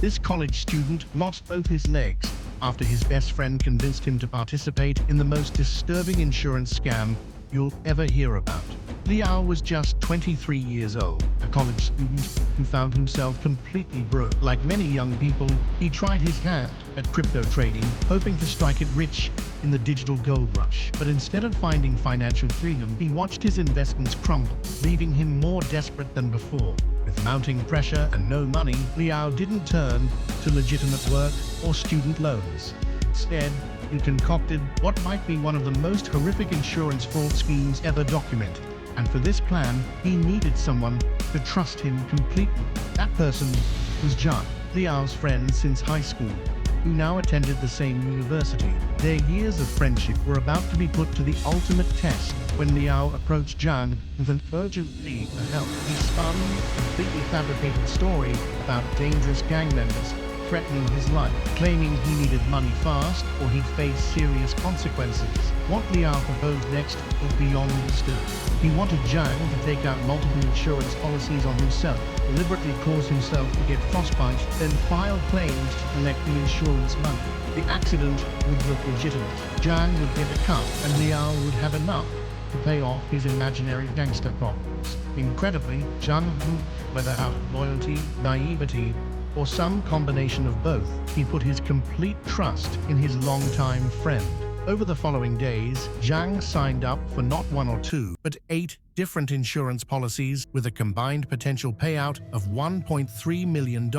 This college student lost both his legs after his best friend convinced him to participate in the most disturbing insurance scam you'll ever hear about. Liao was just 23 years old, a college student who found himself completely broke. Like many young people, he tried his hand at crypto trading, hoping to strike it rich in the digital gold rush. But instead of finding financial freedom, he watched his investments crumble, leaving him more desperate than before. With mounting pressure and no money, Liao didn't turn to legitimate work or student loans. Instead, he concocted what might be one of the most horrific insurance fraud schemes ever documented. And for this plan, he needed someone to trust him completely. That person was Zhang, Liao's friend since high school, who now attended the same university. Their years of friendship were about to be put to the ultimate test when Liao approached Zhang with an urgent plea for help. He spun a completely fabricated story about dangerous gang members threatening his life, claiming he needed money fast or he'd face serious consequences. What Liao proposed next was beyond understood. He wanted Zhang to take out multiple insurance policies on himself, deliberately cause himself to get frostbite, then file claims to collect the insurance money. The accident would look legitimate. Zhang would get a cut, and Liao would have enough to pay off his imaginary gangster problems. Incredibly, Zhang, whether out of loyalty, naivety, or some combination of both, he put his complete trust in his longtime friend. Over the following days, Zhang signed up for not 1 or 2, but 8 different insurance policies with a combined potential payout of $1.3 million.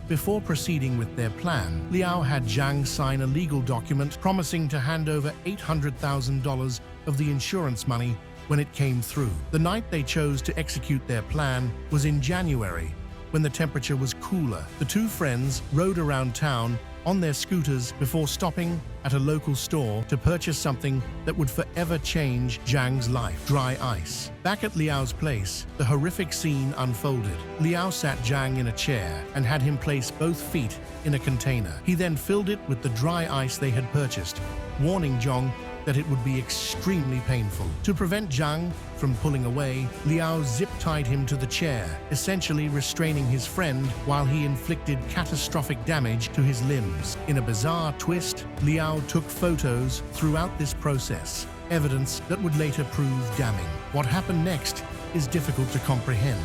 Before proceeding with their plan, Liao had Zhang sign a legal document promising to hand over $800,000 of the insurance money when it came through. The night they chose to execute their plan was in January, when the temperature was cooler. The two friends rode around town on their scooters before stopping at a local store to purchase something that would forever change Zhang's life: dry ice. Back at Liao's place, the horrific scene unfolded. Liao sat Zhang in a chair and had him place both feet in a container. He then filled it with the dry ice they had purchased, warning Zhang that it would be extremely painful. To prevent Zhang from pulling away, Liao zip-tied him to the chair, essentially restraining his friend while he inflicted catastrophic damage to his limbs. In a bizarre twist, Liao took photos throughout this process, evidence that would later prove damning. What happened next is difficult to comprehend.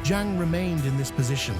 Zhang remained in this position,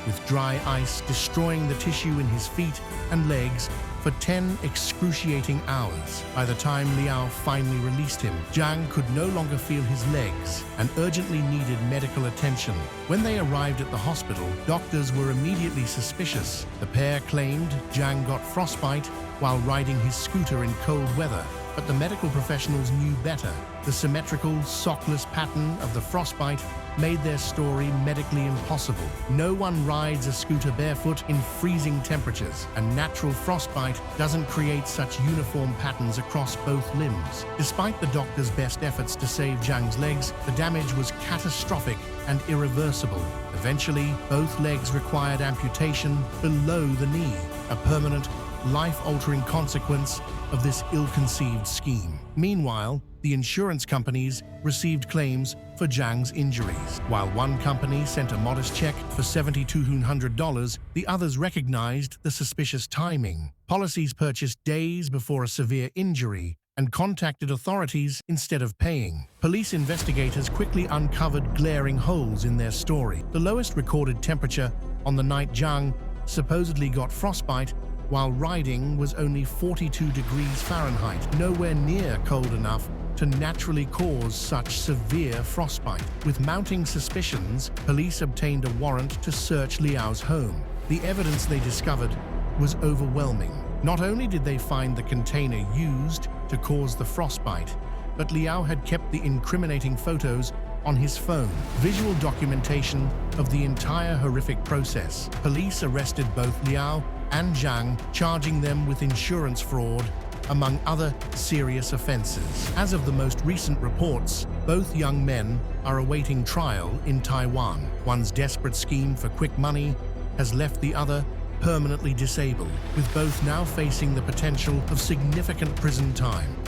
with dry ice destroying the tissue in his feet and legs for 10 excruciating hours. By the time Liao finally released him, Zhang could no longer feel his legs and urgently needed medical attention. When they arrived at the hospital, doctors were immediately suspicious. The pair claimed Zhang got frostbite while riding his scooter in cold weather, but the medical professionals knew better. The symmetrical, sockless pattern of the frostbite made their story medically impossible. No one rides a scooter barefoot in freezing temperatures, and natural frostbite doesn't create such uniform patterns across both limbs. Despite the doctor's best efforts to save Zhang's legs, the damage was catastrophic and irreversible. Eventually, both legs required amputation below the knee, a permanent, life-altering consequence of this ill-conceived scheme. Meanwhile, the insurance companies received claims for Zhang's injuries. While one company sent a modest check for $7,200, the others recognized the suspicious timing. Policies purchased days before a severe injury and contacted authorities instead of paying. Police investigators quickly uncovered glaring holes in their story. The lowest recorded temperature on the night Zhang supposedly got frostbite while riding was only 42 degrees Fahrenheit, nowhere near cold enough to naturally cause such severe frostbite. With mounting suspicions, police obtained a warrant to search Liao's home. The evidence they discovered was overwhelming. Not only did they find the container used to cause the frostbite, but Liao had kept the incriminating photos on his phone, visual documentation of the entire horrific process. Police arrested both Liao and Zhang, charging them with insurance fraud, among other serious offenses. As of the most recent reports, both young men are awaiting trial in Taiwan. One's desperate scheme for quick money has left the other permanently disabled, with both now facing the potential of significant prison time.